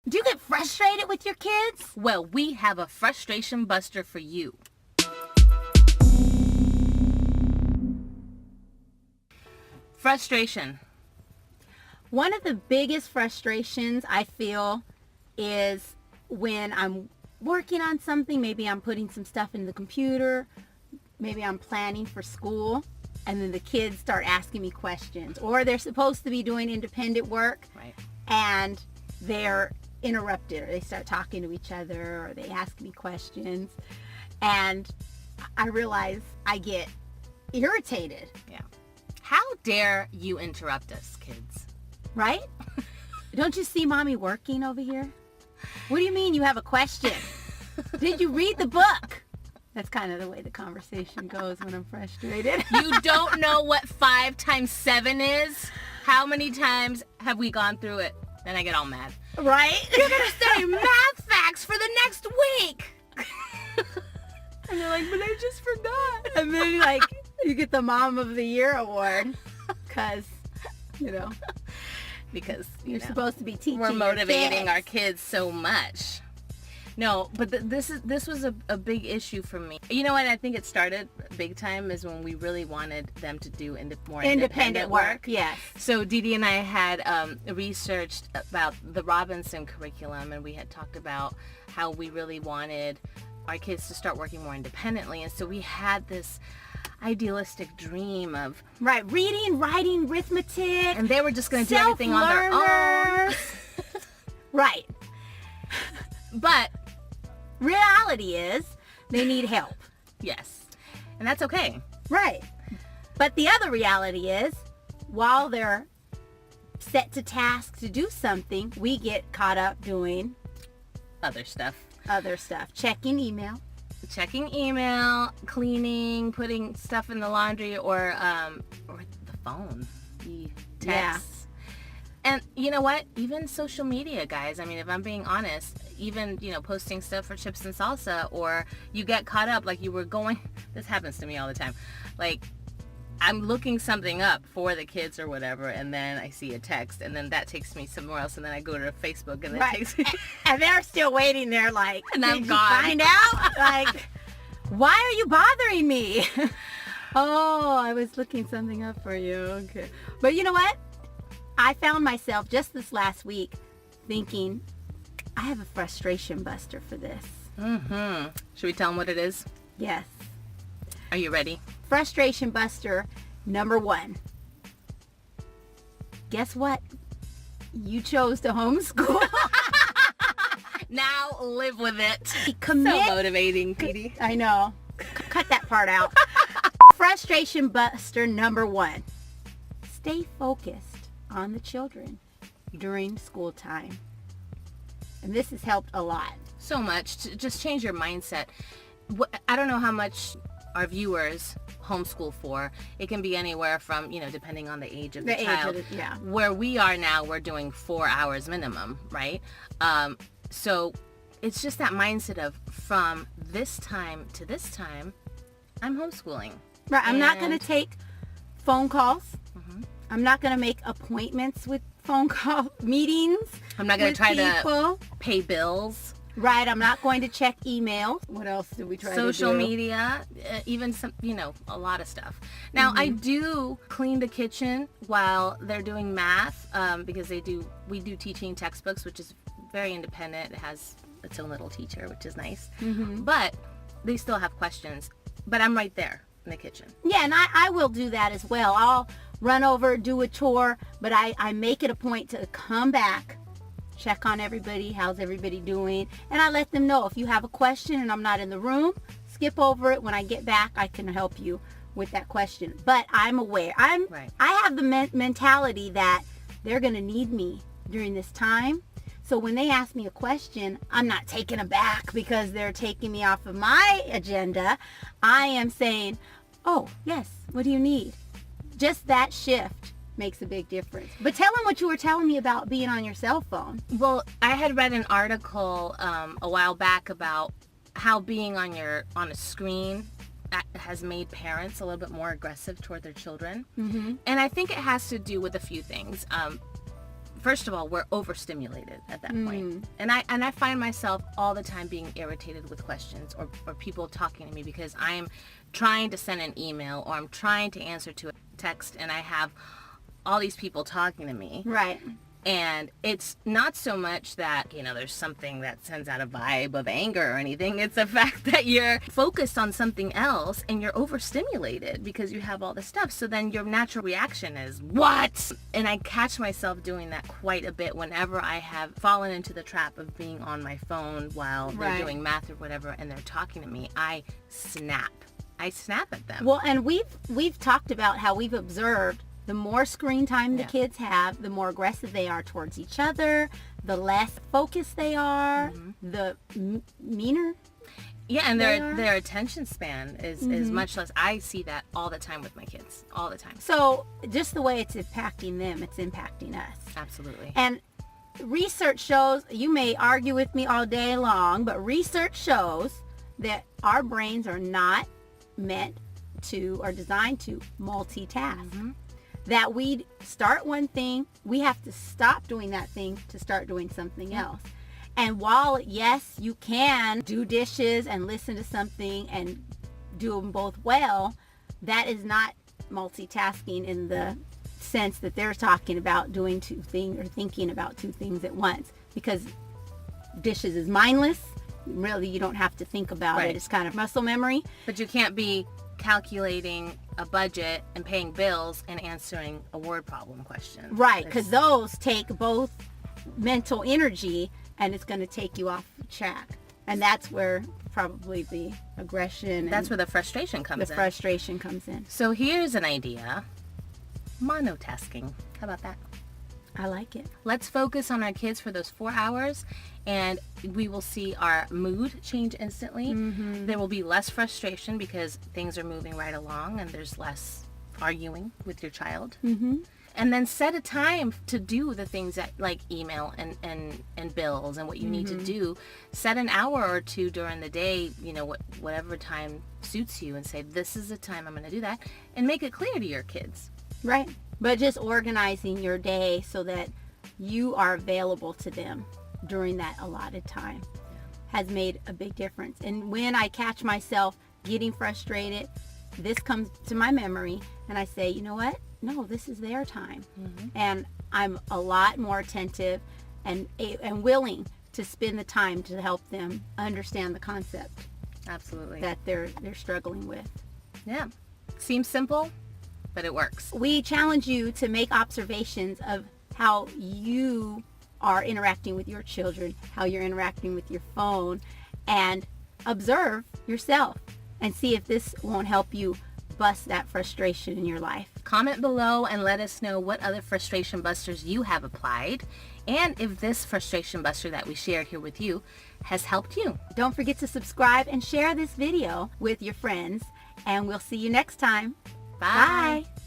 Do you get frustrated with your kids? Well, we have a frustration buster for you. Frustration. One of the biggest frustrations I feel is when I'm working on something. Maybe I'm putting some stuff in the computer. Maybe I'm planning for school. And then the kids start asking me questions. Or they're supposed to be doing independent work. Right. And they're interrupted. Or they start talking to each other. Or they ask me questions. And I realize I get irritated. Yeah. How dare you interrupt us, kids? Right? Don't you see mommy working over here? What do you mean you have a question? Did you read the book? That's kind of the way the conversation goes when I'm frustrated. You don't know what 5 times 7 is? How many times have we gone through it? Then I get all mad. Right? You're going to study math facts for the next week. And they're like, but I just forgot. And then like you get the Mom of the Year award because, Because you're supposed to be teaching. We're motivating your our kids so much. No, but this was a big issue for me. You know what? I think it started big time is when we really wanted them to do more independent work. Yes. So DeeDee and I had researched about the Robinson curriculum, and we had talked about how we really wanted our kids to start working more independently. And so we had this idealistic dream of reading, writing, arithmetic, and they were just going to do everything on their own. Right. But reality is they need help. Yes. And that's okay. Right. But the other reality is while they're set to task to do something, we get caught up doing other stuff. Checking email, cleaning, putting stuff in the laundry, or the phone, the texts. Yeah. And you know what? Even social media, guys. I mean, if I'm being honest, even, posting stuff for Chips and Salsa, or you get caught up, like you were going, this happens to me all the time. Like, I'm looking something up for the kids or whatever, and then I see a text, and then that takes me somewhere else, and then I go to Facebook, and that takes me... And they're still waiting there like, and I'm did gone. You find out? Like, why are you bothering me? Oh, I was looking something up for you. Okay. But you know what? I found myself just this last week thinking, I have a frustration buster for this. Mm-hmm. Should we tell them what it is? Yes. Are you ready? Frustration buster number 1. Guess what? You chose to homeschool. Now live with it. Commit. So motivating, DeeDee. I know. Cut that part out. Frustration buster number 1. Stay focused on the children during school time. And this has helped a lot. So much. To just change your mindset. I don't know how much our viewers homeschool for. It can be anywhere from, depending on the age of the child. Where we are now, we're doing 4 hours minimum, right? So it's just that mindset of from this time to this time, I'm homeschooling. Right. I'm not going to take phone calls. Mm-hmm. I'm not going to make appointments with phone call meetings. I'm not going to try to pay bills. Right. I'm not going to check emails. What else do we try to do? Social media, even some, a lot of stuff. Now, I do clean the kitchen while they're doing math because we do teaching textbooks, which is very independent. It has its own little teacher, which is nice. Mm-hmm. But they still have questions. But I'm right there in the kitchen. Yeah, and I will do that as well. I'll run over, do a chore, but I make it a point to come back, check on everybody, how's everybody doing, and I let them know if you have a question and I'm not in the room, skip over it. When I get back, I can help you with that question. But I'm aware. I have the mentality that they're going to need me during this time. So when they ask me a question, I'm not taken aback because they're taking me off of my agenda. I am saying, oh, yes, what do you need? Just that shift makes a big difference. But tell them what you were telling me about being on your cell phone. Well, I had read an article a while back about how being on a screen has made parents a little bit more aggressive toward their children. Mm-hmm. And I think it has to do with a few things. first of all, we're overstimulated at that point. And I find myself all the time being irritated with questions or people talking to me because I'm trying to send an email or I'm trying to answer to a text and I have all these people talking to me. Right. And it's not so much that, there's something that sends out a vibe of anger or anything. It's the fact that you're focused on something else and you're overstimulated because you have all this stuff. So then your natural reaction is, what? And I catch myself doing that quite a bit whenever I have fallen into the trap of being on my phone while they're doing math or whatever and they're talking to me. I snap at them. Well, and we've talked about how we've observed the more screen time the kids have, the more aggressive they are towards each other, the less focused they are, the meaner. Yeah, and their attention span is much less. I see that all the time with my kids, all the time. So just the way it's impacting them, it's impacting us. Absolutely. And research shows, you may argue with me all day long, but research shows that our brains are not meant to or designed to multitask. That we start one thing, we have to stop doing that thing to start doing something else. And while, yes, you can do dishes and listen to something and do them both well, that is not multitasking in the sense that they're talking about doing two things or thinking about two things at once. Because dishes is mindless. Really, you don't have to think about it. It's kind of muscle memory. But you can't be calculating a budget and paying bills and answering a word problem question. Right, because those take both mental energy and it's going to take you off track. And that's where probably the aggression. That's where the frustration comes in. The frustration comes in. So here's an idea. Monotasking. How about that? I like it. Let's focus on our kids for those 4 hours and we will see our mood change instantly. There will be less frustration because things are moving right along and there's less arguing with your child. And then set a time to do the things that like email and bills and what you need to do. Set an hour or two during the day, whatever time suits you and say, this is the time I'm going to do that, and make it clear to your kids. Right. But just organizing your day so that you are available to them during that allotted time has made a big difference. And when I catch myself getting frustrated, this comes to my memory and I say, you know what? No, this is their time. And I'm a lot more attentive and willing to spend the time to help them understand the concept. Absolutely. That they're struggling with. Yeah. Seems simple, but it works. We challenge you to make observations of how you are interacting with your children, how you're interacting with your phone, and observe yourself and see if this won't help you bust that frustration in your life. Comment below and let us know what other frustration busters you have applied and if this frustration buster that we shared here with you has helped you. Don't forget to subscribe and share this video with your friends, and we'll see you next time. Bye. Bye.